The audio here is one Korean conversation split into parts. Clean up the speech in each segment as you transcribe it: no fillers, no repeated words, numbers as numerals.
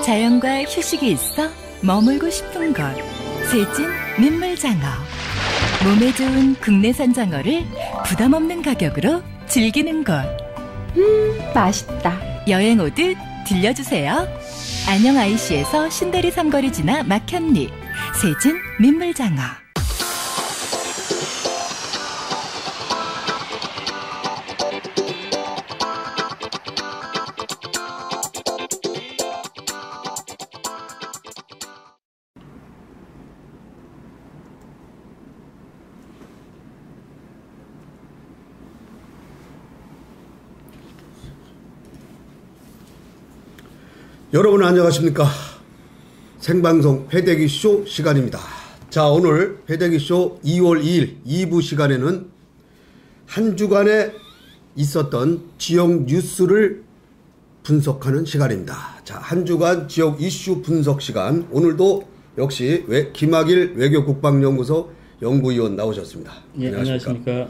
자연과 휴식이 있어 머물고 싶은 곳. 세진 민물장어. 몸에 좋은 국내산 장어를 부담 없는 가격으로 즐기는 곳. 맛있다. 여행 오듯 들려주세요. 안녕 IC에서 신대리 삼거리 지나 막현리. 세진 민물장어. 여러분 안녕하십니까. 생방송 패대기쇼 시간입니다. 자, 오늘 패대기쇼 2월 2일 2부 시간에는 한 주간에 있었던 지역 뉴스를 분석하는 시간입니다. 자, 한 주간 지역 이슈 분석 시간. 오늘도 역시 김학일 외교국방연구소 연구위원 나오셨습니다. 예, 안녕하십니까.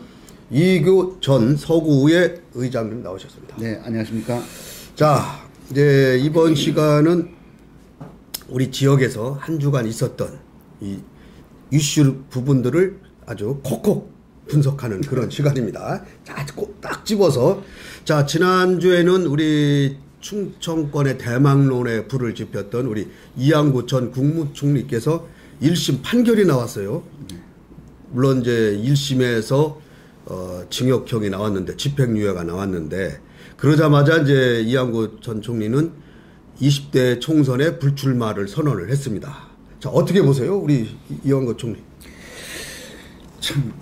이규 전 서구의 의장님 나오셨습니다. 네, 안녕하십니까. 자, 이제 이번 시간은 우리 지역에서 한 주간 있었던 이 이슈 부분들을 아주 콕콕 분석하는 그런 시간입니다. 자, 딱 집어서. 자, 지난주에는 우리 충청권의 대망론에 불을 지폈던 우리 이한구 전 국무총리께서 1심 판결이 나왔어요. 물론 이제 1심에서 징역형이 나왔는데, 집행유예가 나왔는데, 그러자마자 이제 이한구 전 총리는 20대 총선에 불출마를 선언을 했습니다. 자, 어떻게 보세요, 우리 이한구 총리? 참,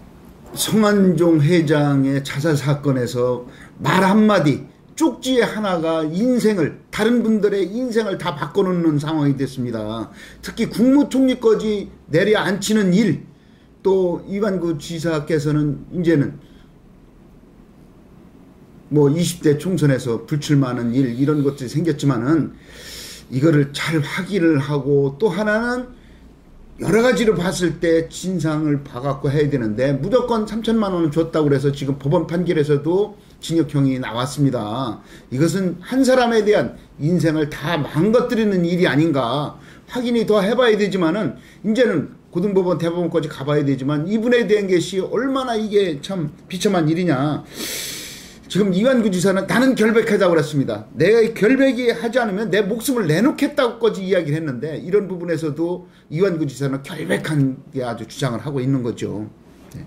성완종 회장의 자살 사건에서 말 한마디, 쪽지 하나가 다른 분들의 인생을 다 바꿔놓는 상황이 됐습니다. 특히 국무총리까지 내려앉히는 일, 또 이완구 지사께서는 이제는 뭐 20대 총선에서 불출마하는 일, 이런 것들이 생겼지만은 이거를 잘 확인을 하고, 또 하나는 여러 가지로 봤을 때 진상을 봐갖고 해야 되는데, 무조건 3천만 원을 줬다고 그래서 지금 법원 판결에서도 징역형이 나왔습니다. 이것은 한 사람에 대한 인생을 다 망가뜨리는 일이 아닌가, 확인이 더 해봐야 되지만은, 이제는 고등법원 대법원까지 가봐야 되지만, 이분에 대한 것이 얼마나 이게 참 비참한 일이냐. 지금 이완구 지사는 나는 결백하다고 그랬습니다. 내가 결백이 하지 않으면 내 목숨을 내놓겠다고까지 이야기를 했는데, 이런 부분에서도 이완구 지사는 결백한 게 아주 주장을 하고 있는 거죠. 네.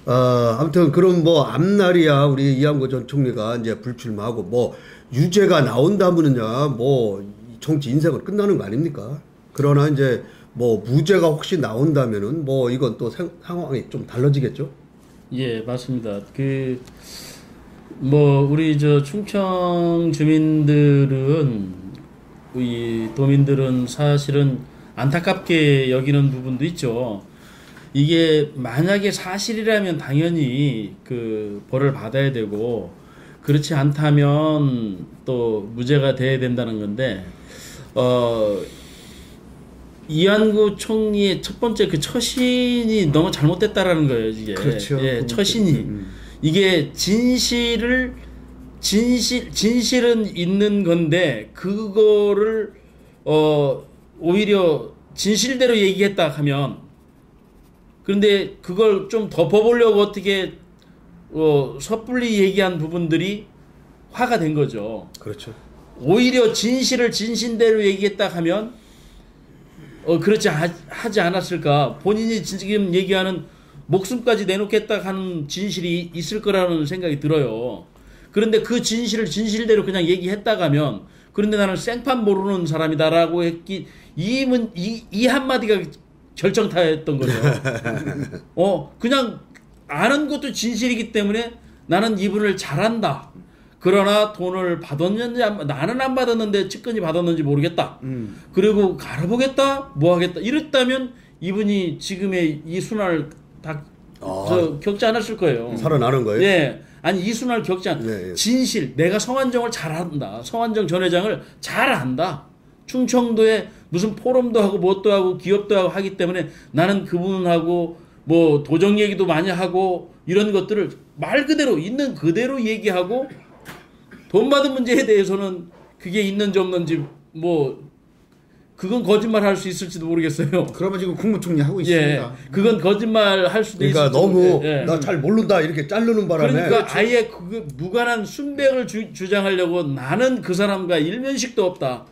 아무튼 그럼 뭐 앞날이야 우리 이한구 전 총리가 이제 불출마하고 뭐 유죄가 나온다면은야 뭐 정치 인생은 끝나는 거 아닙니까? 그러나 이제 뭐 무죄가 혹시 나온다면은 뭐 이건 또 상황이 좀 달라지겠죠? 예, 맞습니다. 우리 충청 주민들은, 이 도민들은 사실은 안타깝게 여기는 부분도 있죠. 이게 만약에 사실이라면 당연히 벌을 받아야 되고, 그렇지 않다면 또 무죄가 돼야 된다는 건데, 이완구 총리의 첫 번째 처신이 너무 잘못됐다라는 거예요, 이게. 그렇죠. 예, 처신이. 이게 진실은 있는 건데, 그거를, 오히려 진실대로 얘기했다 하면, 그런데 그걸 좀 덮어보려고 어떻게, 섣불리 얘기한 부분들이 화가 된 거죠. 그렇죠. 오히려 진실을 진실대로 얘기했다 하면, 그렇지 하지 않았을까. 본인이 지금 얘기하는 목숨까지 내놓겠다 하는 진실이 있을 거라는 생각이 들어요. 그런데 그 진실을 진실대로 그냥 얘기했다 가면, 그런데 나는 생판 모르는 사람이다라고 했기, 이 한마디가 결정타였던 거죠. 그냥 아는 것도 진실이기 때문에 나는 이분을 잘 안다. 그러나 돈을 받았는지 나는 안 받았는데 측근이 받았는지 모르겠다. 그리고 갈아보겠다, 뭐 하겠다. 이랬다면 이분이 지금의 이 순환을 다 겪지 않았을 거예요. 살아나는 거예요? 예. 아니 이 순환을 겪지 않. 네, 예. 진실. 내가 성완종을 잘 안다. 성완종 전 회장을 잘 안다. 충청도에 무슨 포럼도 하고 뭣도 하고 기업도 하고 하기 때문에 나는 그분하고 뭐 도정 얘기도 많이 하고 이런 것들을 말 그대로 있는 그대로 얘기하고 돈 받은 문제에 대해서는 그게 있는지 없는지 뭐 그건 거짓말 할 수 있을지도 모르겠어요. 그러면 지금 국무총리 하고 있습니다. 예, 그건 거짓말 할 수도 그러니까 있을지 너무 예. 나 잘 모른다 이렇게 자르는 바람에 그러니까 아예 그 무관한 순백을 주장하려고 나는 그 사람과 일면식도 없다.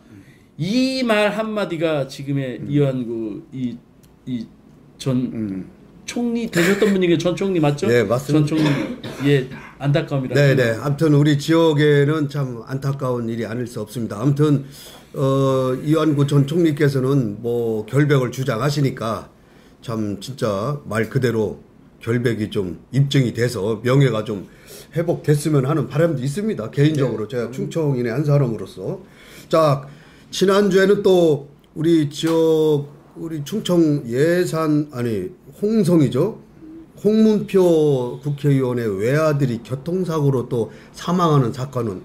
이 말 한마디가 지금의 이완구 이 전 총리 되셨던 분이 전 총리 맞죠? 네, 맞습니다. 전 총리의 안타까움이라. 네네. 아무튼 우리 지역에는 참 안타까운 일이 아닐 수 없습니다. 아무튼 이완구 전 총리께서는 뭐 결백을 주장하시니까 참 진짜 말 그대로 결백이 좀 입증이 돼서 명예가 좀 회복됐으면 하는 바람도 있습니다. 개인적으로 제가 충청인의 한 사람으로서. 자, 지난주에는 또 우리 지역 우리 충청 홍성이죠. 홍문표 국회의원의 외아들이 교통사고로 또 사망하는 사건은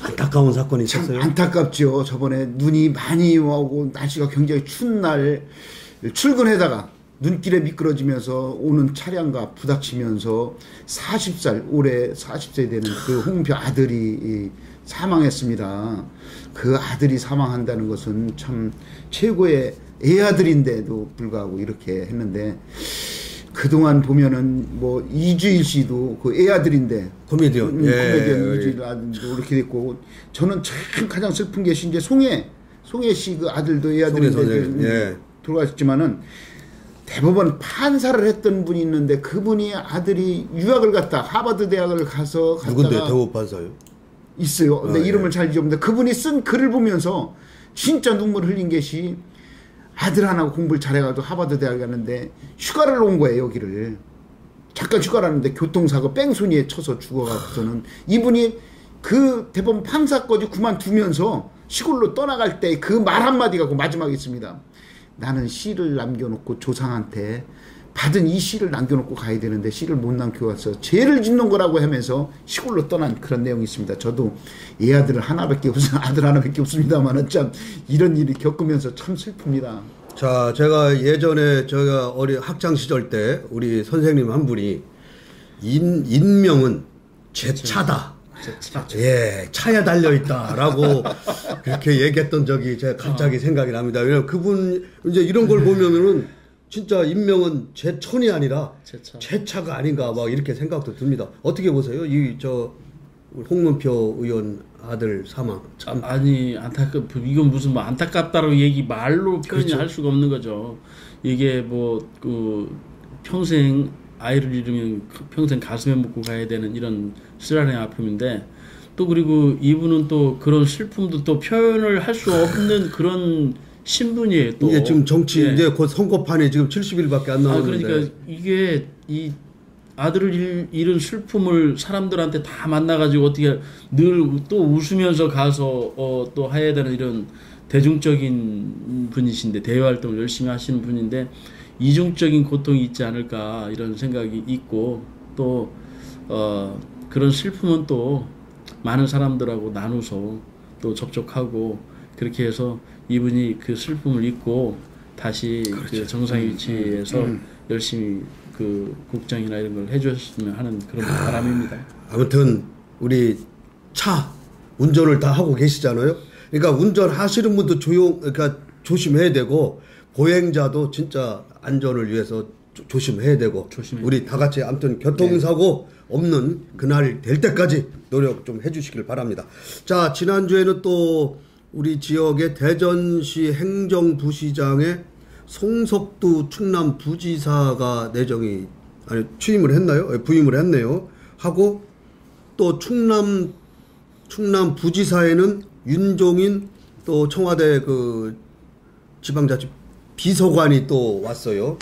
안타까운 사건이 있었어요. 안타깝죠. 저번에 눈이 많이 오고 날씨가 굉장히 추운 날 출근하다가 눈길에 미끄러지면서 오는 차량과 부닥치면서 40살 올해 40세 되는 그 홍문표 아들이 사망했습니다. 그 아들이 사망한다는 것은 참 최고의 애아들인데도 불구하고 이렇게 했는데 그동안 보면은 뭐 이주일 씨도 그 애아들인데 코미디언 코미디언 이주일 아들도 이렇게 됐고 저는 참 가장 슬픈 게 이제 송혜 씨 그 아들도 애아들인데 돌아가셨지만은 대법원 판사를 했던 분이 있는데 그분이 아들이 유학을 갔다 하버드 대학을 가서 누군데 대법 판사요? 있어요. 근데 이름을 잘 잊어보는데 그분이 쓴 글을 보면서 진짜 눈물 흘린 것이 아들 하나 공부를 잘해가지고 하버드 대학 갔는데 휴가를 온 거예요. 여기를 잠깐 휴가라는데 교통사고 뺑소니에 쳐서 죽어가지고는 이분이 그 대법원 판사까지 그만두면서 시골로 떠나갈 때 그 말 한마디가 그 마지막에 있습니다. 나는 시를 남겨놓고 조상한테 받은 이 시를 남겨놓고 가야 되는데 시를 못 남겨와서 죄를 짓는 거라고 하면서 시골로 떠난 그런 내용이 있습니다. 저도 애 아들 하나밖에 아들 하나밖에 없습니다만 참 이런 일이 겪으면서 참 슬픕니다. 자, 제가 예전에 제가 학창 시절 때 우리 선생님 한 분이 인명은 제 차다. 예, 차에 달려있다라고 그렇게 얘기했던 적이 제가 갑자기 생각이 납니다. 왜냐면 그분 이제 이런 걸 보면은 진짜 인명은 제 천이 아니라 제 차가 아닌가 막 이렇게 생각도 듭니다. 어떻게 보세요? 홍문표 의원 아들 사망. 참. 아니 이건 무슨 뭐 안타깝다라고 말로 표현이 그렇죠. 할 수가 없는 거죠. 이게 뭐 그 평생 아이를 잃으면 평생 가슴에 묻고 가야 되는 이런 쓰라린 아픔인데 또 그리고 이분은 또 그런 슬픔도 또 표현을 할 수 없는 그런 신분이에요. 또 이게 지금 정치 이제 곧 선거판이 지금 70일밖에 안 남았는데. 그러니까 이게 이 아들을 잃은 슬픔을 사람들한테 다 만나가지고 어떻게 늘 또 웃으면서 가서 또 해야 되는 이런 대중적인 분이신데 대외 활동을 열심히 하시는 분인데 이중적인 고통이 있지 않을까 이런 생각이 있고 또 그런 슬픔은 또 많은 사람들하고 나누서 또 접촉하고 그렇게 해서 이분이 그 슬픔을 잊고 다시 그렇죠. 그 정상의 위치에서 열심히 그 국정이나 이런 걸 해주셨으면 하는 그런 바람입니다. 아무튼 우리 차 운전을 다 하고 계시잖아요. 그러니까 운전하시는 분도 그러니까 조심해야 되고 보행자도 진짜 안전을 위해서 조심해야 되고 우리 다 같이 아무튼 교통사고 없는 그날 될 때까지 노력 좀 해주시길 바랍니다. 자, 지난주에는 또 우리 지역의 대전시 행정부시장의 송석두 충남 부지사가 취임을 했나요? 부임을 했네요. 하고 또 충남 부지사에는 윤종인 또 청와대 그 지방자치 비서관이 또 왔어요.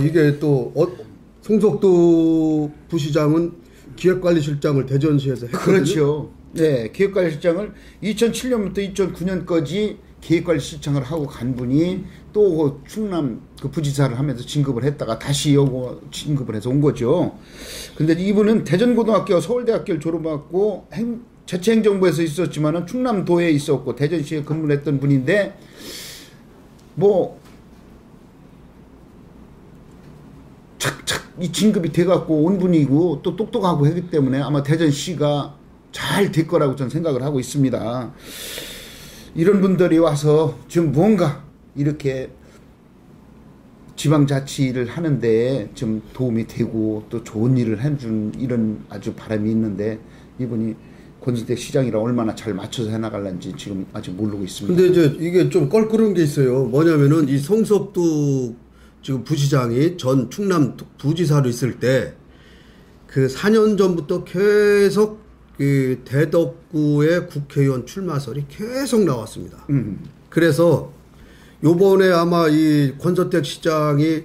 이게 또 송석두 부시장은 기획관리실장을 대전시에서 했거든요. 그렇죠. 네, 기획관리실장을 2007년부터 2009년까지 기획관리실장을 하고 간 분이 또 충남 그 부지사를 하면서 진급을 했다가 다시 요거 진급을 해서 온 거죠. 근데 이분은 대전고등학교, 서울대학교를 졸업하고 자치행정부에서 있었지만은 충남도에 있었고 대전시에 근무를 했던 분인데 뭐 착착 이 진급이 돼갖고 온 분이고 또 똑똑하고 하기 때문에 아마 대전시가 잘 될 거라고 저는 생각을 하고 있습니다. 이런 분들이 와서 좀 뭔가 이렇게 지방자치를 하는데 좀 도움이 되고 또 좋은 일을 해준 이런 아주 바람이 있는데 이분이 권선택 시장이랑 얼마나 잘 맞춰서 해나갈는지 지금 아직 모르고 있습니다. 근데 이제 이게 좀 껄끄러운 게 있어요. 뭐냐면은 이 송석두 지금 부시장이 전 충남 부지사로 있을 때 그 4년 전부터 계속 그 대덕구의 국회의원 출마설이 계속 나왔습니다. 그래서 요번에 아마 이 권선택 시장이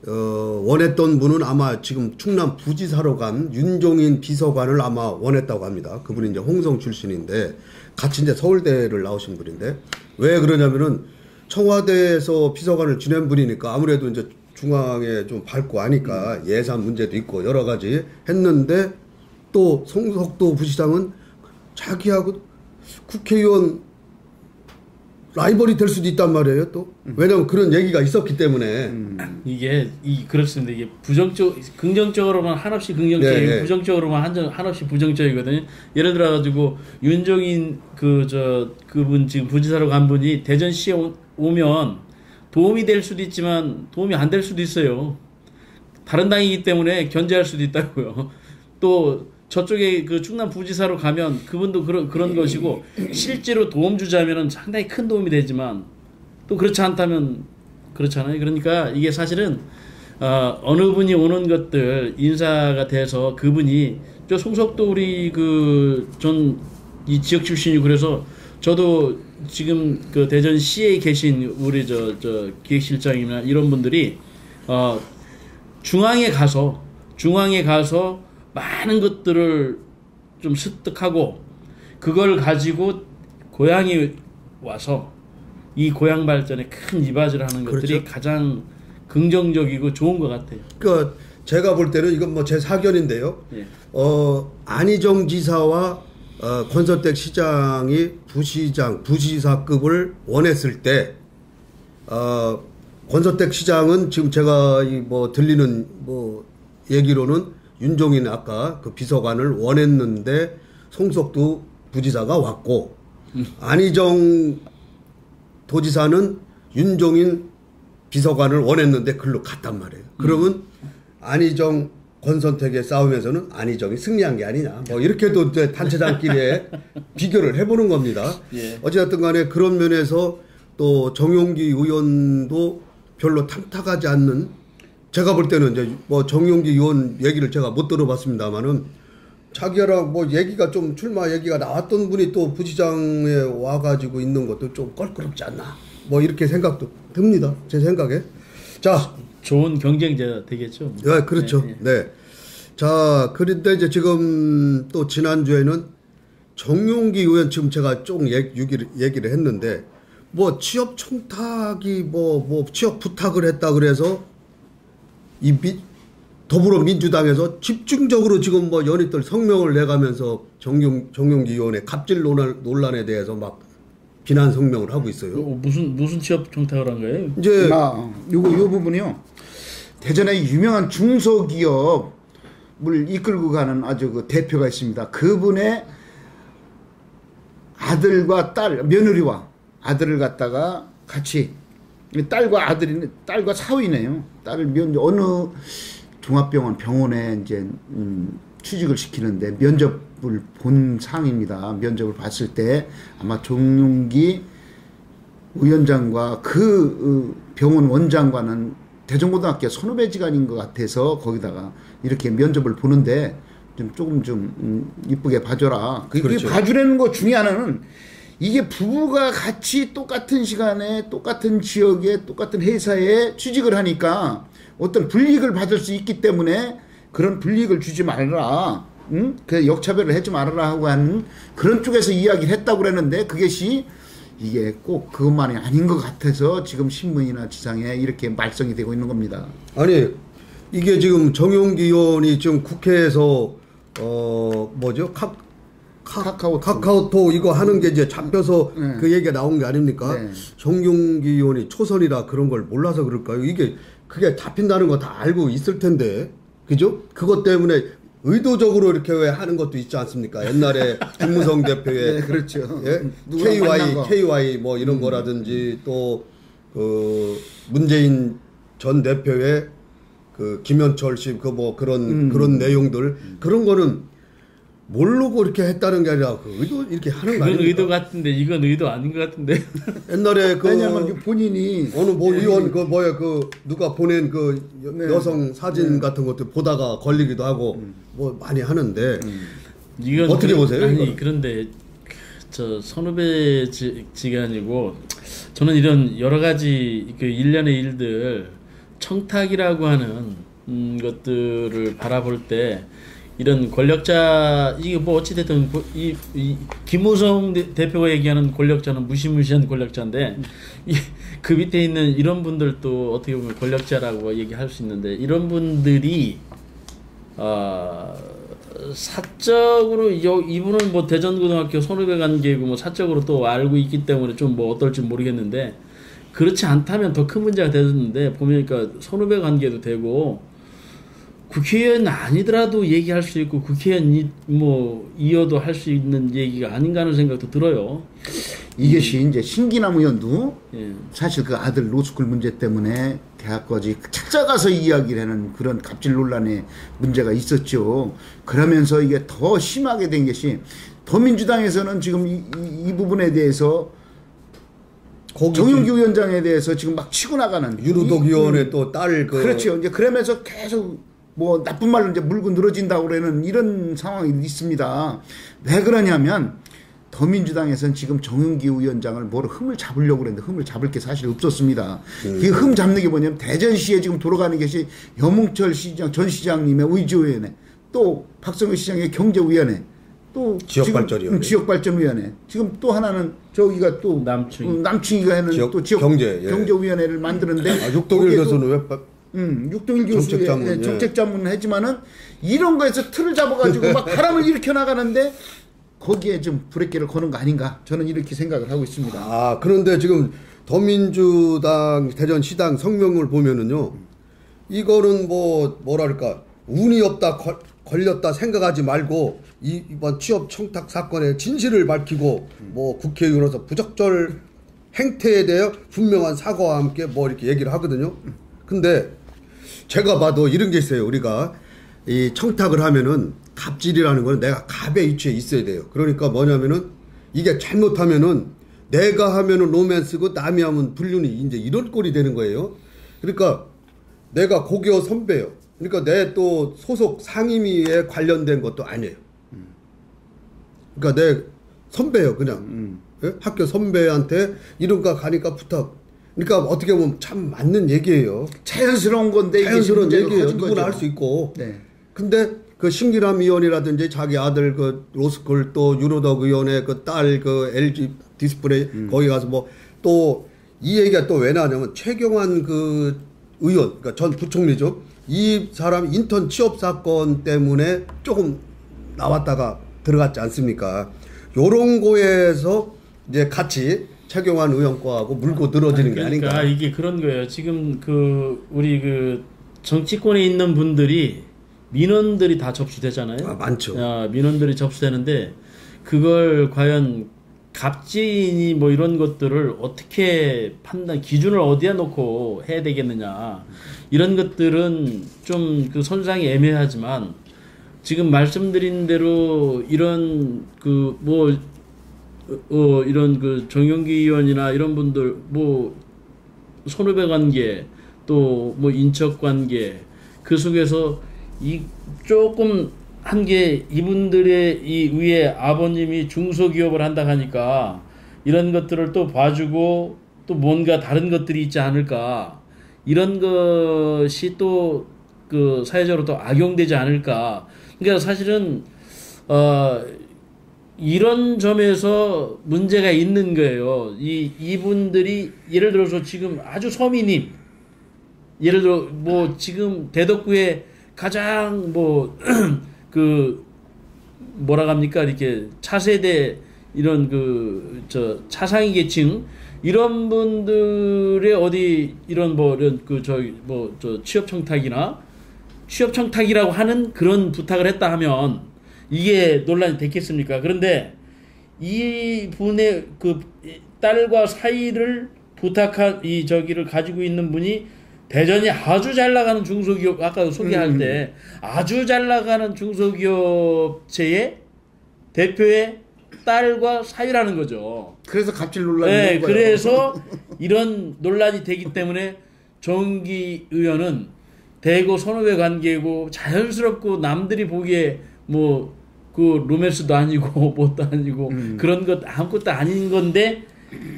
원했던 분은 아마 지금 충남 부지사로 간 윤종인 비서관을 아마 원했다고 합니다. 그분이 이제 홍성 출신인데 같이 이제 서울대를 나오신 분인데 왜 그러냐면은 청와대에서 비서관을 지낸 분이니까 아무래도 이제 중앙에 좀 밟고 하니까 예산 문제도 있고 여러 가지 했는데 또 송석도 부시장은 자기하고 국회의원 라이벌이 될 수도 있단 말이에요. 또 왜냐하면 그런 얘기가 있었기 때문에 이게 그렇습니다. 이게 긍정적으로만 한없이 긍정적이고 네. 부정적으로만 한없이 부정적이거든요. 예를 들어 가지고 윤종인 그분 지금 부지사로 간 분이 대전시에 오면 도움이 될 수도 있지만 도움이 안 될 수도 있어요. 다른 당이기 때문에 견제할 수도 있다고요. 또 저쪽에 그 충남 부지사로 가면 그분도 그런 것이고 실제로 도움 주자면은 상당히 큰 도움이 되지만 또 그렇지 않다면 그렇잖아요. 그러니까 이게 사실은 어느 분이 오는 것들 인사가 돼서 그분이 저 송석도 우리 전 이 지역 출신이고 그래서 저도 지금 그 대전시에 계신 우리 저 기획실장이나 이런 분들이 중앙에 가서 많은 것들을 좀 습득하고 그걸 가지고 고향에 와서 이 고향 발전에 큰 이바지를 하는 것들이 그렇죠. 가장 긍정적이고 좋은 것 같아요. 그러니까 제가 볼 때는 이건 뭐 제 사견인데요. 예. 안희정 지사와 권선택 시장이 부시사급을 원했을 때 권선택 시장은 지금 제가 들리는 얘기로는 윤종인 아까 그 비서관을 원했는데 송석두 부지사가 왔고 안희정 도지사는 윤종인 비서관을 원했는데 글로 갔단 말이에요. 그러면 안희정 권선택의 싸움에서는 안희정이 승리한 게 아니냐. 이렇게도 단체장끼리의 비교를 해보는 겁니다. 예. 어찌됐든 간에 그런 면에서 또 정용기 의원도 별로 탐탁하지 않는 제가 볼 때는 이제 정용기 의원 얘기를 제가 못 들어봤습니다만은 자기랑 얘기가 좀 출마 얘기가 나왔던 분이 또 부시장에 와가지고 있는 것도 좀 껄끄럽지 않나. 이렇게 생각도 듭니다. 제 생각에. 자. 좋은 경쟁자 되겠죠. 네, 그렇죠. 네. 자, 그런데 이제 지금 또 지난주에는 정용기 의원 지금 제가 좀 얘기를 했는데 취업 청탁이 취업 부탁을 했다 그래서 더불어민주당에서 집중적으로 지금 연입들 성명을 내가면서 정용기 의원의 갑질 논란에 대해서 막 비난 성명을 하고 있어요. 무슨 취업 청탁을 한 거예요? 이제 요 부분이요. 대전에 유명한 중소기업을 이끌고 가는 아주 그 대표가 있습니다. 그분의 아들과 며느리와 아들을 갖다가 같이 딸과 사위네요. 딸을 어느 종합병원에 이제 취직을 시키는데 면접을 본 상입니다. 면접을 봤을 때 아마 정용기 위원장과 그 병원 원장과는 대전고등학교 선후배지간인 것 같아서 거기다가 이렇게 면접을 보는데 조금 이쁘게 봐줘라. 그렇죠. 봐주려는 것 중에 하나는 이게 부부가 같이 똑같은 시간에 똑같은 지역에 똑같은 회사에 취직을 하니까 어떤 불이익을 받을 수 있기 때문에 그런 불이익을 주지 말라. 응? 그 역차별을 하지 말아라 하고 하는 그런 쪽에서 이야기를 했다고 그랬는데 그것이 이게 꼭 그것만이 아닌 것 같아서 지금 신문이나 지상에 이렇게 말썽이 되고 있는 겁니다. 아니 이게 지금 정용기 의원이 지금 국회에서 카카오톡 이거 하는 게 이제 잡혀서 네. 그 얘기가 나온 게 아닙니까? 네. 정용기 의원이 초선이라 그런 걸 몰라서 그럴까요? 그게 잡힌다는 거 다 알고 있을 텐데, 그죠? 그것 때문에 의도적으로 이렇게 왜 하는 것도 있지 않습니까? 옛날에 김무성 대표의 네, 그렇죠. 예? 누구랑 만난 거. KY 뭐 이런 거라든지 또 그 문재인 전 대표의 그 김현철 씨 그 뭐 그런 내용들 그런 거는 모르고 이렇게 했다는 게 아니라 그 의도 이렇게 하는 거 그건 아닙니까? 의도 같은데 이건 의도 아닌 것 같은데. 옛날에 그 왜냐면 본인이 어느 뭐 의원 그 뭐야 그 누가 보낸 그 여성 사진 같은 것도 보다가 걸리기도 하고 뭐 많이 하는데 이건 어떻게 보세요? 아니 이거는? 그런데 저 선후배 지간이고 저는 이런 여러 가지 그 일련의 일들 청탁이라고 하는 것들을 바라볼 때 이런 권력자 이게 뭐 어찌 됐든 이 김무성 대표가 얘기하는 권력자는 무시무시한 권력자인데 그 밑에 있는 이런 분들도 어떻게 보면 권력자라고 얘기할 수 있는데 이런 분들이 사적으로 이분은 뭐 대전고등학교 선후배 관계고 뭐 사적으로 또 알고 있기 때문에 좀 뭐 어떨지 모르겠는데 그렇지 않다면 더 큰 문제가 되는데 보니까 선후배 관계도 되고 국회의원 아니더라도 얘기할 수 있고 국회의원 뭐 이어도 할 수 있는 얘기가 아닌가 하는 생각도 들어요. 이것이 이제 신기남 의원도 예. 사실 그 아들 로스쿨 문제 때문에 대학까지 찾아가서 이야기를 하는 그런 갑질 논란의 문제가 있었죠. 그러면서 이게 더 심하게 된 것이 더민주당에서는 지금 이 부분에 대해서 정윤기 위원장에 대해서 지금 막 치고 나가는 윤우덕 의원의 또 딸 그렇죠. 이제 그러면서 계속 뭐 나쁜 말로 이제 물고 늘어진다고 그러는 이런 상황이 있습니다. 왜 그러냐면 더민주당에서는 지금 정윤기 위원장을 뭐로 흠을 잡으려고 그랬는데 흠을 잡을 게 사실 없었습니다. 이 흠 잡는 게 뭐냐면 대전시에 지금 돌아가는 것이 여몽철 시장 전 시장님의 의지위원회 또 박성규 시장의 경제위원회 또 지역발전위원회 지역발전위원회 지금 또 하나는 저기가 또 남충이가 하는 또 지역 경제위원회를 만드는데 육동일 교수는 왜 육동일 교수의 정책자문을 하지만은 이런 거에서 틀을 잡아가지고 막 바람을 일으켜 나가는데 거기에 좀 브레이크를 거는 거 아닌가 저는 이렇게 생각을 하고 있습니다. 아 그런데 지금 더민주당 대전시당 성명을 보면은요 이거는 뭐랄까 운이 없다 걸렸다 생각하지 말고 이번 취업 청탁 사건의 진실을 밝히고 뭐 국회의원으로서 부적절 행태에 대해 분명한 사과와 함께 뭐 이렇게 얘기를 하거든요. 근데 제가 봐도 이런 게 있어요. 우리가 이 청탁을 하면은 갑질이라는 거는 내가 갑의 위치에 있어야 돼요. 그러니까 뭐냐면은 이게 잘못하면은 내가 하면은 로맨스고 남이 하면 불륜이 이제 이런 꼴이 되는 거예요. 그러니까 내가 고교 선배요. 그러니까 내 또 소속 상임위에 관련된 것도 아니에요. 그러니까 내 선배요, 그냥. 예? 학교 선배한테 이런가 가니까 부탁. 그러니까 어떻게 보면 참 맞는 얘기예요. 자연스러운 건데 자연스러운 얘기예요. 누구나 할 수 있고. 네. 근데 그 신기남 의원이라든지 자기 아들 그 로스쿨 또 윤호덕 의원의 그 딸 그 LG 디스플레이 거기 가서 뭐 또 이 얘기가 또 왜 나냐면 최경환 그 의원, 그러니까 전 부총리죠. 이 사람 인턴 취업 사건 때문에 조금 나왔다가 들어갔지 않습니까? 요런 거에서 이제 같이 최경환 의원 거하고 물고 늘어지는 게 아닌가. 그러니까 이게 그런 거예요. 지금 그 우리 그 정치권에 있는 분들이 민원들이 다 접수되잖아요. 아, 많죠. 민원들이 접수되는데 그걸 과연 갑질이니 뭐 이런 것들을 어떻게 기준을 어디에 놓고 해야 되겠느냐. 이런 것들은 좀 그 선상이 애매하지만 지금 말씀드린 대로 이런 그 뭐 이런 그 정용기 의원이나 이런 분들 뭐 선후배 관계 또 뭐 인척 관계 그 속에서 이 조금 한 게 이분들의 이 위에 아버님이 중소기업을 한다 하니까 이런 것들을 또 봐주고 또 뭔가 다른 것들이 있지 않을까 이런 것이 또 그 사회적으로 또 악용되지 않을까. 그러니까 사실은 이런 점에서 문제가 있는 거예요. 이분들이 예를 들어서 지금 아주 서민님 예를 들어 뭐 지금 대덕구에 가장 뭐 그 뭐라 합니까 이렇게 차세대 이런 그 차상위 계층 이런 분들의 어디 이런 뭐 이런 그 취업 청탁이나 취업 청탁이라고 하는 그런 부탁을 했다 하면 이게 논란이 됐겠습니까? 그런데 이 분의 그 딸과 사이를 부탁한 이 저기를 가지고 있는 분이 대전이 아주 잘 나가는 중소기업, 아까 소개할 때 아주 잘 나가는 중소기업체의 대표의 딸과 사이라는 거죠. 그래서 갑질 논란이 네, 된 거예요. 그래서 이런 논란이 되기 때문에 정기 의원은 대고 선후배 관계고 자연스럽고 남들이 보기에 뭐 그 로맨스도 아니고 뭣도 아니고 그런 것 아무것도 아닌 건데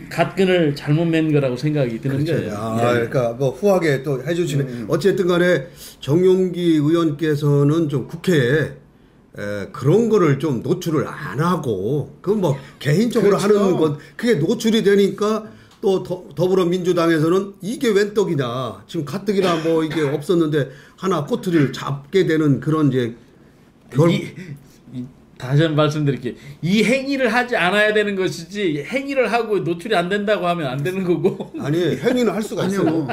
갓근을 잘못 맨 거라고 생각이 드는 그렇죠. 거예요. 그러니까 뭐 후하게 또 해주시네. 어쨌든 간에 정용기 의원께서는 좀 국회에 그런 거를 좀 노출을 안 하고, 그 뭐 개인적으로 그렇죠. 하는 건 그게 노출이 되니까 또 더불어민주당에서는 이게 웬 떡이냐. 지금 가뜩이나 뭐 이게 없었는데 하나 꼬투리를 잡게 되는 그런 이제 다시 한번 말씀드릴게요. 이 행위를 하지 않아야 되는 것이지 행위를 하고 노출이 안 된다고 하면 안 되는 거고. 아니 행위는 할 수가 있어요.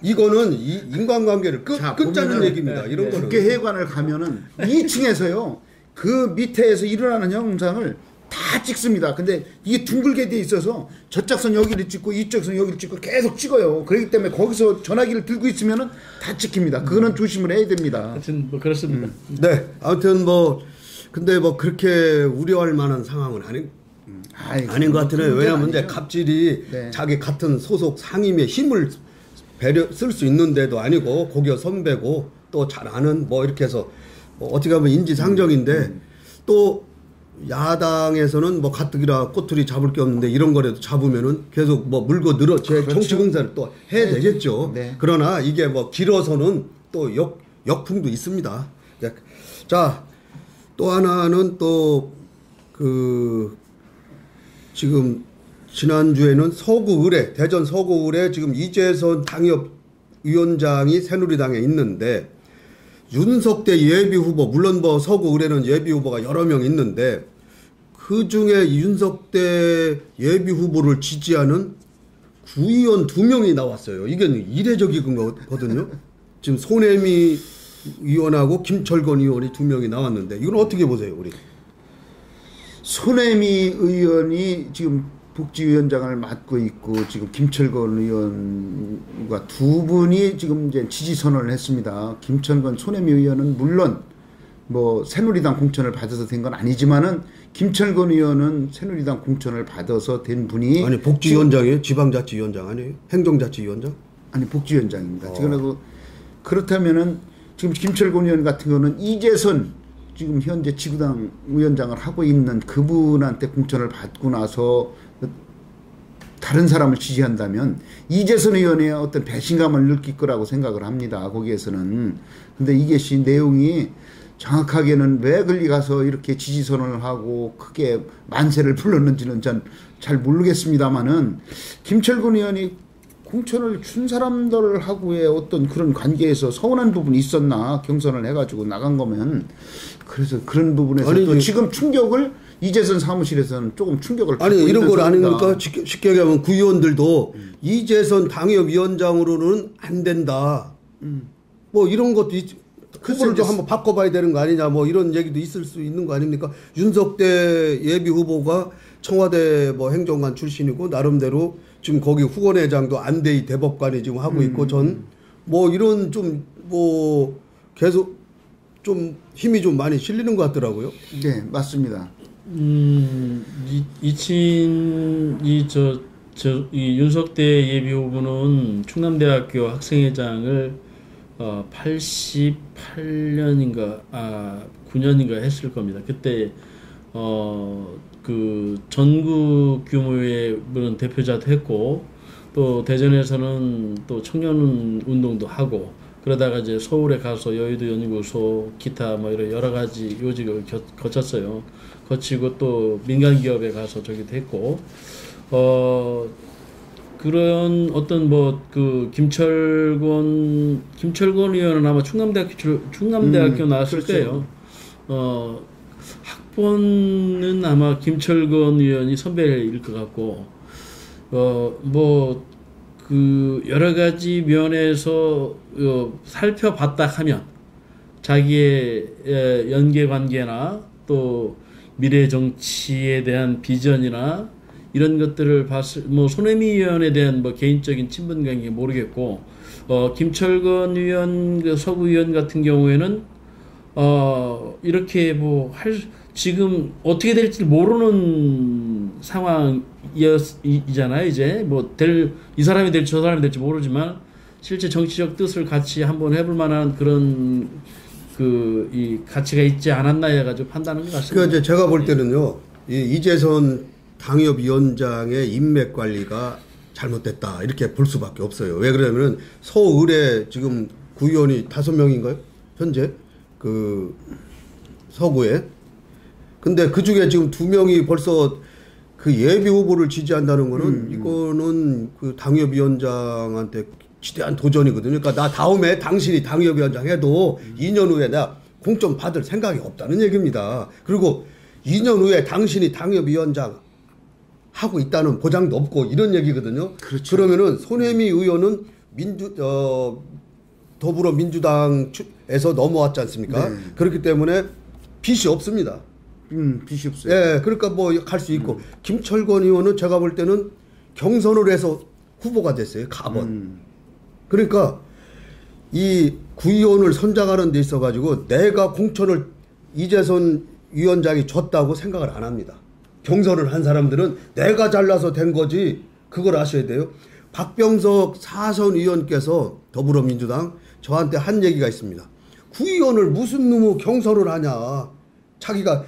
이거는 이 인간관계를 끊자는 얘기입니다. 이런 거는. 국회 회관을 가면은 2층에서요 그 밑에서 일어나는 영상을 다 찍습니다. 근데 이게 둥글게 돼 있어서 저짝선 여기를 찍고 이쪽선 여기를 찍고 계속 찍어요. 그렇기 때문에 거기서 전화기를 들고 있으면은 다 찍힙니다. 그거는 조심을 해야 됩니다. 하여튼 뭐 그렇습니다. 네, 아무튼 뭐 근데 뭐 그렇게 우려할 만한 상황은 아닌 것 같으네요. 왜냐하면 이제 갑질이 네. 자기 같은 소속 상임의 힘을 쓸 수 있는 데도 아니고 고교 선배고 또 잘 아는 뭐 이렇게 해서 뭐 어떻게 보면 인지상정인데 또 야당에서는 뭐 가뜩이나 꼬투리 잡을 게 없는데 이런 거라도 잡으면은 계속 뭐 물고 늘어 제 그렇죠. 정치 공사를 또 해야 되겠죠. 네. 그러나 이게 뭐 길어서는 또 역풍도 있습니다. 자, 또 하나는 또 그 지금 지난주에는 서구의뢰, 대전 서구의뢰 지금 이재선 당협위원장이 새누리당에 있는데 윤석대 예비후보, 물론 뭐 서구의뢰는 예비후보가 여러 명 있는데 그 중에 윤석대 예비후보를 지지하는 구의원 2명이 나왔어요. 이게 이례적인 거거든요. 지금 손혜미 의원하고 김철건 의원이 2명이 나왔는데 이건 어떻게 보세요, 우리? 손혜미 의원이 지금 복지위원장을 맡고 있고 지금 김철건 의원과 두 분이 지금 이제 지지 선언을 했습니다. 김철건, 손혜미 의원은 물론 뭐 새누리당 공천을 받아서 된 건 아니지만은 김철건 의원은 새누리당 공천을 받아서 된 분이 아니 복지위원장이에요? 지방자치위원장 아니에요? 행정자치위원장? 아니 복지위원장입니다. 지금 그렇다면은 지금 김철건 의원 같은 거는 이재선 지금 현재 지구당 위원장을 하고 있는 그분한테 공천을 받고 나서 다른 사람을 지지한다면 이재선 의원의 어떤 배신감을 느낄 거라고 생각을 합니다. 거기에서는. 근데 이것이 내용이 정확하게는 왜 거기 가서 이렇게 지지 선언을 하고 크게 만세를 불렀는지는 전 잘 모르겠습니다만은 김철근 의원이 공천을 준 사람들하고의 어떤 그런 관계에서 서운한 부분이 있었나 경선을 해가지고 나간 거면 그래서 그런 부분에서 아니, 또 지금 충격을 이재선 사무실에서는 조금 충격을 아니 이런 걸 상황이다. 아닙니까? 쉽게 얘기하면 구의원들도 이재선 당협위원장으로는 안 된다. 뭐 이런 것도 후보를 좀 한번 바꿔봐야 되는 거 아니냐 뭐 이런 얘기도 있을 수 있는 거 아닙니까? 윤석대 예비 후보가 청와대 뭐 행정관 출신이고 나름대로 지금 거기 후원회장도 안대희 대법관이 지금 하고 있고 전 뭐 이런 좀 뭐 계속 좀 힘이 좀 많이 실리는 것 같더라고요. 네, 맞습니다. 이 윤석대 예비 후보는 충남대학교 학생회장을 88년인가 9년인가 했을 겁니다. 그때 그 전국 규모의 그런 대표자도 했고 또 대전에서는 또 청년 운동도 하고 그러다가 이제 서울에 가서 여의도 연구소 기타 뭐 이런 여러 가지 요직을 거쳤어요. 거치고 또 민간 기업에 가서 저기도 했고 그런 어떤 뭐 그 김철건 의원은 아마 충남대학교 나왔을 그렇죠. 거예요. 학번은 아마 김철건 의원이 선배일 것 같고 뭐 그 여러 가지 면에서 살펴봤다 하면 자기의 연계 관계나 또 미래 정치에 대한 비전이나 이런 것들을 봤을 뭐 손혜미 의원에 대한 뭐 개인적인 친분 관계 모르겠고 김철건 의원 그 서구 의원 같은 경우에는 이렇게 뭐 지금 어떻게 될지 모르는 상황이잖아요. 이제 뭐 이 사람이 될지 저 사람이 될지 모르지만 실제 정치적 뜻을 같이 한번 해볼 만한 그런 이 가치가 있지 않았나 해가지고 판단한 것 같습니다. 그러니까 이제 제가 볼 때는요, 이재선 당협위원장의 인맥 관리가 잘못됐다 이렇게 볼 수밖에 없어요. 왜 그러냐면 서울에 지금 구의원이 5명인가요? 현재 그 서구에. 근데 그 중에 지금 2명이 벌써 그 예비 후보를 지지한다는 거는 이거는 그 당협위원장한테 지대한 도전이거든요. 그러니까 나 다음에 당신이 당협위원장 해도 2년 후에 나 공천 받을 생각이 없다는 얘기입니다. 그리고 2년 후에 당신이 당협위원장 하고 있다는 보장도 없고 이런 얘기거든요. 그렇죠. 그러면은 손혜미 의원은 더불어민주당에서 넘어왔지 않습니까? 네. 그렇기 때문에 빚이 없습니다. 빚이 없어요. 예, 그러니까 뭐 갈 수 있고 김철건 의원은 제가 볼 때는 경선을 해서 후보가 됐어요. 가번. 그러니까 이 구의원을 선정하는 데 있어 가지고 내가 공천을 이재선 위원장이 줬다고 생각을 안 합니다. 경선을 한 사람들은 내가 잘나서 된 거지 그걸 아셔야 돼요. 박병석 사선 의원께서 더불어민주당 저한테 한 얘기가 있습니다. 구의원을 무슨 놈의 경선을 하냐. 자기가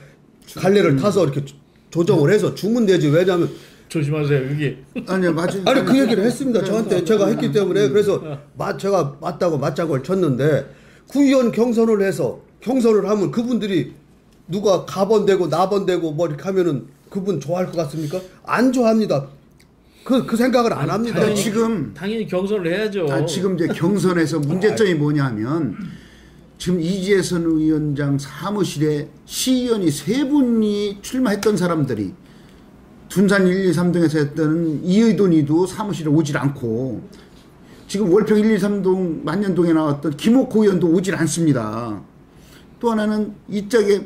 갈래를 타서 이렇게 조정을 해서 주면 되지. 왜냐하면 조심하세요. 여기. 아니요, 맞아요. 아니 그 얘기를 했습니다. 저한테 제가 했기 때문에 그래서 제가 맞다고 맞장구를 쳤는데 구의원 경선을 해서 경선을 하면 그분들이 누가 가번되고 나번되고 뭐 이렇게 하면은 그분 좋아할 것 같습니까? 안 좋아합니다. 그 생각을 안 합니다. 당연히 경선을 해야죠. 지금 이제 경선에서 문제점이 뭐냐면 지금 이재선 위원장 사무실에 시의원이 3분이 출마했던 사람들이 둔산 1, 2, 3동에서 했던 이의돈이도 사무실에 오질 않고 지금 월평 1, 2, 3동 만년동에 나왔던 김옥호 의원도 오질 않습니다. 또 하나는 이쪽에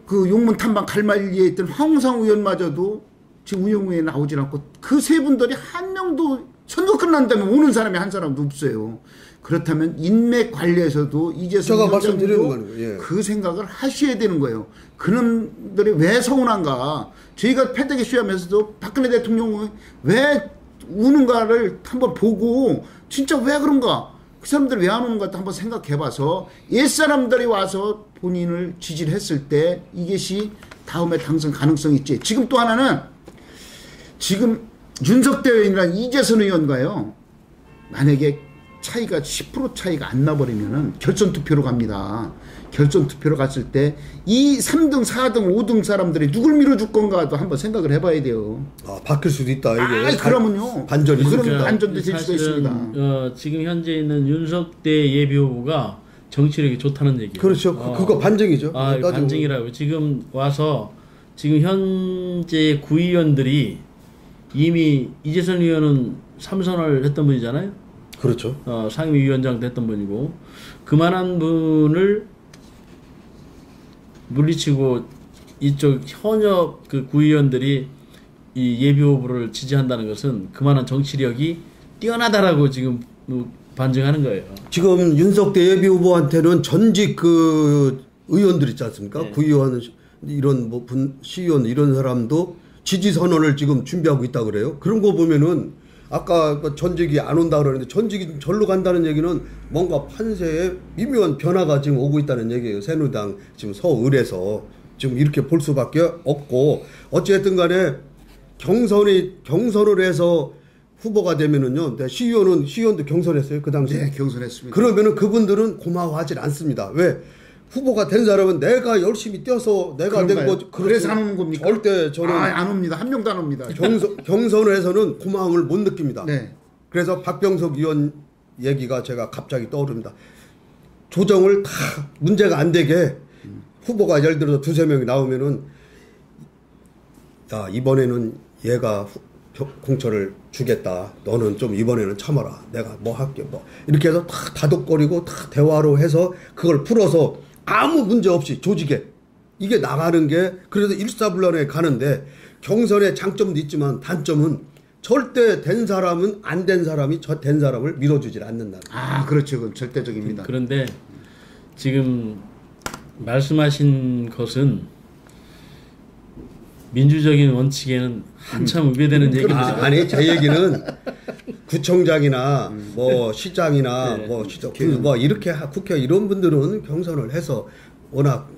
그 용문 탐방 갈말리에 있던 황우상 의원마저도 지금 운영위에 나오질 않고 그 3분들이 한 명도 선거 끝난다면 오는 사람이 한 사람도 없어요. 그렇다면 인맥 관리에서도 이재선 위원장도 그 생각을 하셔야 되는 거예요. 그놈들이 왜 서운한가. 저희가 패대기 시위하면서도 박근혜 대통령이 왜 우는가를 한번 보고 진짜 왜 그런가. 그 사람들이 왜 안 오는가 한번 생각해봐서 옛사람들이 와서 본인을 지지를 했을 때 이것이 다음에 당선 가능성이 있지. 지금 또 하나는 지금 윤석대 의원이랑 이재선 의원가요. 만약에 차이가 10% 차이가 안 나버리면은 결선 투표로 갑니다. 결선 투표로 갔을 때 이 3등, 4등, 5등 사람들이 누굴 밀어줄 건가도 한번 생각을 해봐야 돼요. 바뀔 수도 있다. 이게 그러면요. 반전이 그러면 반전도 될 수가 있습니다. 지금 현재 있는 윤석대 예비 후보가 정치력이 좋다는 얘기예요. 그렇죠. 그거 반증이죠. 반증이라고. 지금 와서 지금 현재 구의원들이 이미 이재선 의원은 3선을 했던 분이잖아요. 그렇죠. 상임위원장도 했던 분이고 그만한 분을 물리치고 이쪽 현역 그 구의원들이 이 예비 후보를 지지한다는 것은 그만한 정치력이 뛰어나다라고 지금 반증하는 거예요. 지금 윤석대 예비 후보한테는 전직 그 의원들 있지 않습니까? 네. 구의원 이런 뭐 시의원 이런 사람도 지지 선언을 지금 준비하고 있다 그래요. 그런 거 보면은 아까 전직이 안 온다 그러는데 전직이 절로 간다는 얘기는 뭔가 판세에 미묘한 변화가 지금 오고 있다는 얘기예요. 새누리당 지금 서울에서 지금 이렇게 볼 수밖에 없고 어쨌든 간에 경선을 해서 후보가 되면은요. 시의원도 경선했어요. 그 당시에. 네, 경선했습니다. 그러면은 그분들은 고마워하지 않습니다. 왜? 후보가 된 사람은 내가 열심히 뛰어서 내가 된 거지. 그래서 안 오는 겁니까? 절대 저는 안 옵니다. 한 명도 안 옵니다. 경선을 해서는 고마움을 못 느낍니다. 네. 그래서 박병석 의원 얘기가 제가 갑자기 떠오릅니다. 조정을 다 문제가 안 되게 후보가 예를 들어서 2-3명이 나오면은 야 이번에는 얘가 공천을 주겠다. 너는 좀 이번에는 참아라. 내가 뭐 할게 뭐 이렇게 해서 다 다독거리고 다 대화로 해서 그걸 풀어서 아무 문제 없이 조직에 이게 나가는 게 그래서 일사불란하게 가는데 경선의 장점도 있지만 단점은 절대 된 사람은 안 된 사람이 저 된 사람을 밀어주질 않는다. 아, 그렇죠. 그건 절대적입니다. 그런데 지금 말씀하신 것은 민주적인 원칙에는 한참 우배되는 얘기입니다. 아니 제 얘기는 구청장이나 뭐 시장이나 네. 뭐 이렇게 국회 이런 분들은 경선을 해서 워낙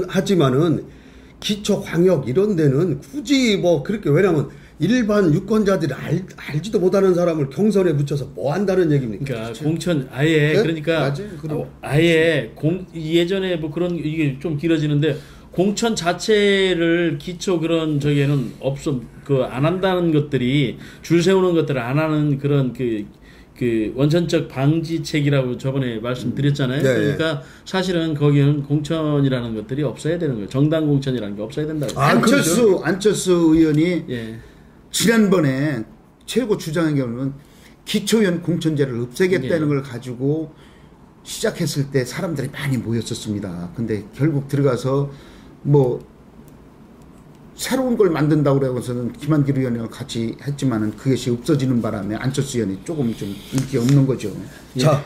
하지만은 기초 광역 이런 데는 굳이 뭐 그렇게 왜냐면 일반 유권자들이 알지도 못하는 사람을 경선에 붙여서 뭐 한다는 얘기입니까? 그러니까 공천 아예 네? 그러니까 아예 예전에 뭐 그런 이게 좀 길어지는데 공천 자체를 기초 그런 저기에는 없어 그 안 한다는 것들이 줄 세우는 것들을 안 하는 그런 그 원천적 방지책이라고 저번에 말씀드렸잖아요. 네, 그러니까 사실은 거기는 공천이라는 것들이 없어야 되는 거예요. 정당 공천이라는 게 없어야 된다고. 안철수 의원이 예. 지난번에 최고 주장한 경우는 기초의원 공천제를 없애겠다는 예. 걸 가지고 시작했을 때 사람들이 많이 모였었습니다. 근데 결국 들어가서 뭐 새로운 걸 만든다고 그래서는 김한길 의원이랑 같이 했지만은 그것이 없어지는 바람에 안철수 의원이 조금 좀 인기 없는 거죠. 자,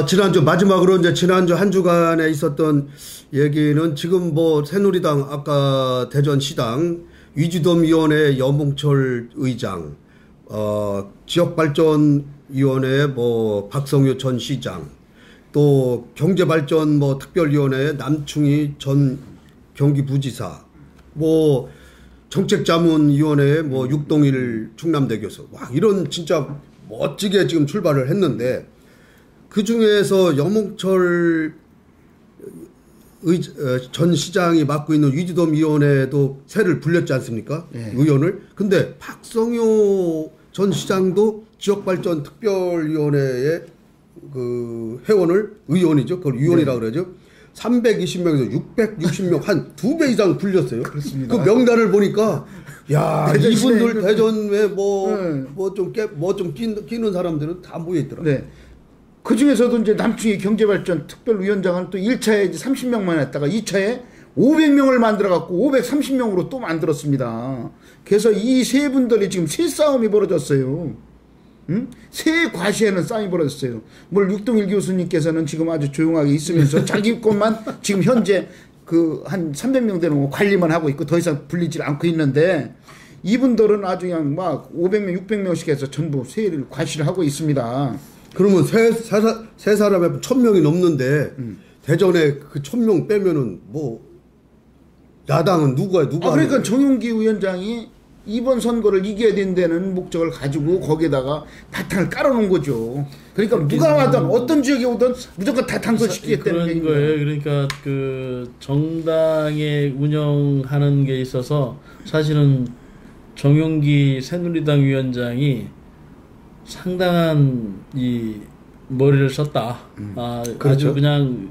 지난주 마지막으로 이제 지난주 한 주간에 있었던 얘기는 지금 뭐 새누리당 아까 대전시당 위주dom위원회 염봉철 의장, 지역발전위원회 뭐 박성효 전 시장, 또 경제발전 뭐 특별위원회 남충희 전 경기부지사, 뭐 정책자문위원회 뭐 육동일 충남대 교수, 와 이런 진짜 멋지게 지금 출발을 했는데 그 중에서 염봉철 전 시장이 맡고 있는 위주dom위원회도 새를 불렸지 않습니까? 네. 의원을. 근데 박성효 전 시장도 지역발전 특별위원회의 그 회원을 의원이죠. 그걸 위원이라고 그러죠. 320명에서 660명 한 2배 이상 불렸어요. 그렇습니다. 그 명단을 보니까 야 이분들 시내 대전에 뭐 좀 끼는 사람들은 다 모여 있더라. 네. 그 중에서도 이제 남충희 경제발전 특별위원장은 또 1차에 이제 30명만 했다가 2차에 500명을 만들어갖고 530명으로 또 만들었습니다. 그래서 이 세 분들이 지금 세 싸움이 벌어졌어요. 응? 세 과시에는 싸움이 벌어졌어요. 뭘 육동일 교수님께서는 지금 아주 조용하게 있으면서 자기 것만 지금 현재 그 한 300명 되는 거 관리만 하고 있고 더 이상 불리질 않고 있는데 이분들은 아주 그냥 막 500명, 600명씩 해서 전부 세를 과시를 하고 있습니다. 그러면 세 사람에 1000명이 넘는데 대전에 그 1000명 빼면은 뭐 야당은 누가 그러니까 정용기 위원장이 이번 선거를 이겨야 된다는 목적을 가지고 거기에다가 바탕을 깔아놓은 거죠. 그러니까 누가 와든 어떤 지역에 오든 무조건 다 당선시키겠다는 그런 거예요. 그러니까 그 정당에 운영하는 게 있어서 사실은 정용기 새누리당 위원장이 상당한 이 머리를 썼다. 그렇죠. 아주 그냥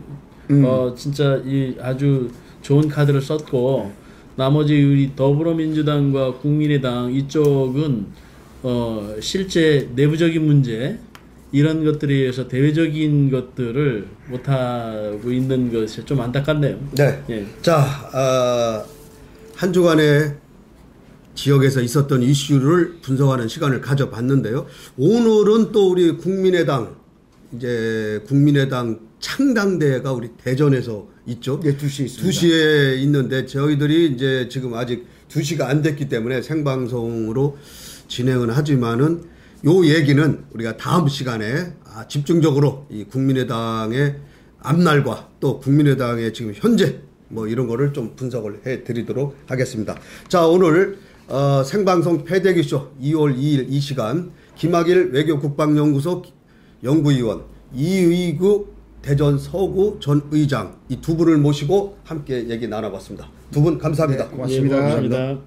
진짜 이 아주 좋은 카드를 썼고 나머지 우리 더불어민주당과 국민의당 이쪽은 실제 내부적인 문제 이런 것들에 의해서 대외적인 것들을 못하고 있는 것이 좀 안타깝네요. 네. 예. 자, 한 주간에 지역에서 있었던 이슈를 분석하는 시간을 가져봤는데요. 오늘은 또 우리 국민의당 창당대회가 우리 대전에서 있죠. 네, 2시에 있습니다. 2시에 있는데 저희들이 이제 지금 아직 2시가 안 됐기 때문에 생방송으로 진행은 하지만은 요 얘기는 우리가 다음 시간에 집중적으로 이 국민의당의 앞날과 또 국민의당의 지금 현재 뭐 이런 거를 좀 분석을 해 드리도록 하겠습니다. 자, 오늘 생방송 패대기쇼 2월 2일 이 시간 김학일 외교국방연구소 연구위원 이의구 대전 서구 전 의장 이 두 분을 모시고 함께 얘기 나눠봤습니다. 두 분 감사합니다. 네, 고맙습니다. 예, 고맙습니다.